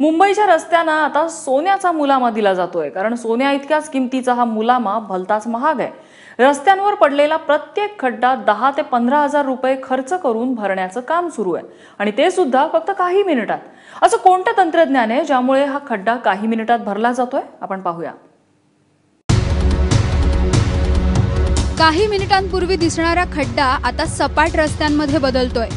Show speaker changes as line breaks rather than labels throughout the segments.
मुंबईच्या रस्त्यांना आता सोन्याचा मुलामा दिला जातोय, कारण सोन्या इतक्याच किमतीचा हा मुलामा भलताच महाग आहे। रस्त्यांवर पडलेला प्रत्येक खड्डा 10 ते 15 हजार रुपये खर्च करून भरण्याचं काम सुरू आहे, आणि ते सुद्धा फक्त काही मिनिटात। असं कोणतं तंत्रज्ञान आहे ज्यामुळे हा खड्डा काही मिनिटात भरला जातोय? आपण पाहूया।
काही मिनिटांपूर्वी दिसणारा खड्डा आता सपाट रस्त्यांमध्ये बदलतोय।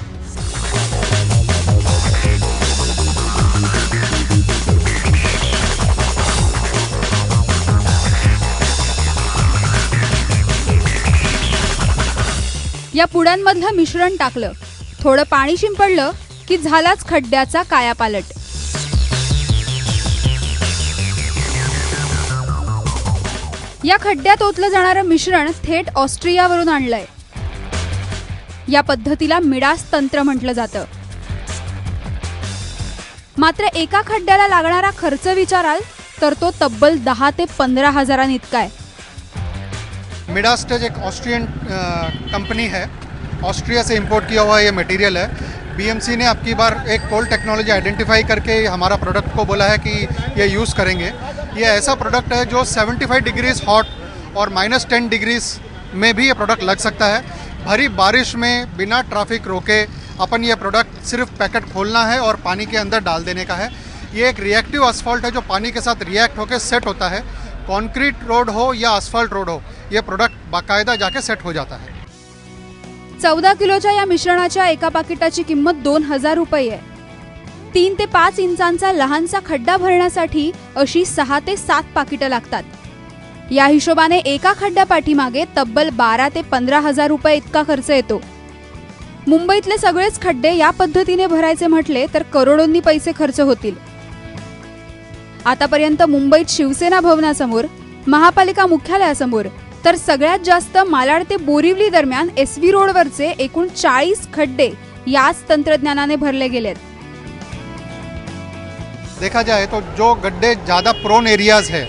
या पुड्यांमधलं मिश्रण टाकलं, थोडं पाणी शिंपडलं की झालाच खड्ड्याचा कायापालट। या खड्ड्यात ओतलं जाणारं मिश्रण थेट ऑस्ट्रियावरून आणलंय। या पद्धतीला मिडास तंत्र म्हटलं जातं। मात्र एका खड्ड्याला लागणारा खर्च विचाराल तर तो तब्बल 10 ते 15 हजारांइतका आहे।
मिडास एक ऑस्ट्रियन कंपनी है, ऑस्ट्रिया से इंपोर्ट किया हुआ ये मटेरियल है। बीएमसी ने अब की बार एक कोल्ड टेक्नोलॉजी आइडेंटिफाई करके हमारा प्रोडक्ट को बोला है कि ये यूज़ करेंगे। ये ऐसा प्रोडक्ट है जो 75 डिग्रीज हॉट और -10 डिग्रीज में भी ये प्रोडक्ट लग सकता है। भरी बारिश में बिना ट्रैफिक रोके अपन ये प्रोडक्ट सिर्फ पैकेट खोलना है और पानी के अंदर डाल देने का है। ये एक रिएक्टिव असफॉल्ट है जो पानी के साथ रिएक्ट होकर सेट होता है। कॉन्क्रीट रोड हो या असफॉल्ट रोड हो, ये प्रोडक्ट बाकायदा जाके सेट हो जाता है।
14 किलोच्या या मिश्रणाच्या एका पाकिटाची किंमत 2000 रुपये आहे। 3 ते 5 इंचांचा लहानसा खड्डा भरण्यासाठी अशी 6 ते 7 पाकिटं लागतात। या हिशोबाने एका खड्ड्यापाठीमागे तब्बल 12 ते 15 हजार रुपये इतका खर्च येतो। मुंबईतले सगळेच खड्डे या पद्धतीने भरायचे म्हटले तर करोडोंनी पैसे खर्च होतील। आतापर्यंत मुंबईत शिवसेना भवनासमोर, महापालिका मुख्यालयासमोर तर सगळ्यात जास्त मालाड ते बोरिवली दरम्यान SV रोडवरचे एकूण 40 खड्डे याच तंत्रज्ञानाने भरले गेलेत।
देखा जाए तो जो गड्ढे ज़्यादा प्रोन एरियाज है,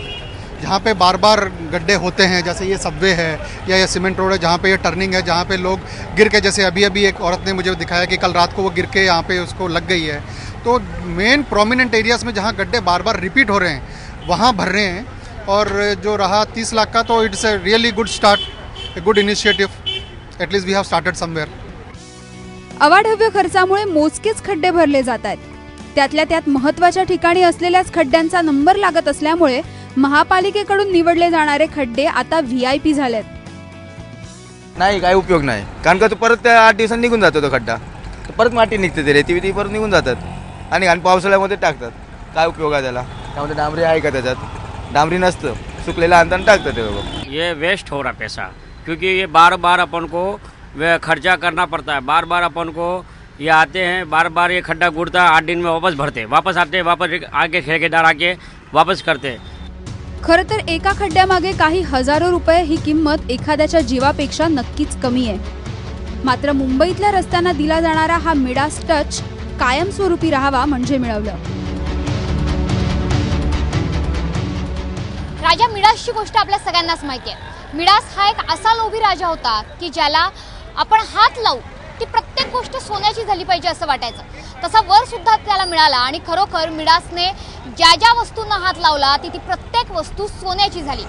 जहाँ पे बार बार गड्ढे होते हैं, जैसे ये सबवे है या ये सीमेंट रोड है, जहाँ पे ये टर्निंग है, जहाँ पे लोग गिर के, जैसे अभी एक औरत ने मुझे दिखाया कि कल रात को वो गिर के यहाँ पे उसको लग गई है। तो मेन प्रोमिनेंट एरियाज में जहाँ गड्ढे बार बार रिपीट हो रहे हैं वहाँ भर रहे हैं। और जो रहा 30 लाख का, तो it's a really good start, a good initiative. At least we have started somewhere.
अवाढव्य खर्चामुळे मोजकेच खड्डे भरले जात आहेत। त्यातल्या त्यात महत्त्वाच्या ठिकाणी असलेल्याच खड्ड्यांचा नंबर लागत असल्यामुळे महापालिकेकडून निवडले जाणारे खड्डे आता VIP झालेत।
नाही, काय उपयोग नाही, कारण का तो परत 8 दिवसांनी निघून जातो तो खड्डा, परत माती निघते, ते रेती परत निघून जातात आणि पावसाळ्यामध्ये टाकतात। काय उपयोग आहे त्याला? त्यामध्ये डांबरी आहे का? त्याच्यात डांबरी नसतं, सुकलेला अंतर टाकतात ते लोग।
ये वेस्ट हो रहा पैसा, क्योंकि ये बार बार अपन को खर्चा करना पड़ता है। बार बार अपन को ये आते हैं, बार बार ये खड्डा गुड़ता, 8 दिन में वापस भरते, वापस आते, वापस आके ठेकेदार आके वापस करते।
खरं तर एका खड्ड्यामागे काही हजारो रुपये ही किंमत एखाद्याच्या जीवापेक्षा नक्कीच कमी आहे। मात्र मुंबईतल्या रस्त्यांना दिला जाणारा हा मिडास टच कायमस्वरूपी राहावा म्हणजे मिळवलं।
राजा मिडासची गोष्ट आपल्या सगळ्यांनाच माहिती आहे। मिडास हा एक असा लोभी राजा होता की ज्याला आपण हात लावू ती प्रत्येक गोष्ट सोन्याची झाली पाहिजे असं वाटायचं। तसा वर सुद्धा त्याला मिळाला आणि खरोखर मिडासने ज्या ज्या वस्तूंना हात लावला ती प्रत्येक वस्तू सोन्याची झाली।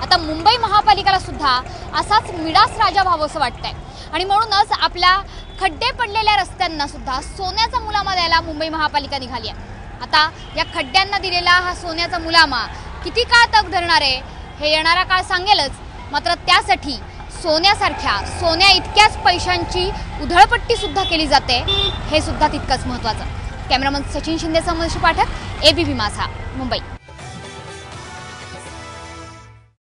आता मुंबई महापालिकेला सुद्धा असाच मिडास राजा व्हावंसं वाटतंय, आणि म्हणूनच आपल्या खड्डे पडलेल्या रस्त्यांना सुद्धा सोन्याचा मुलामा द्यायला मुंबई महापालिका निघाली आहे। आता या खड्ड्यांना दिलेला हा सोन्याचा मुलामा किती काळ तग धरणार आहे हे येणारा काळ सांगेलच। मात्र त्यासाठी सोन्यासारख्या, सोन्या इतक्याच पैशांची उधळपट्टी सुद्धा केली जाते, हे सुद्धा तितकंच महत्त्वाचं। कॅमेरामन सचिन शिंदेसह मनीष पाठक, ABP माझा, मुंबई।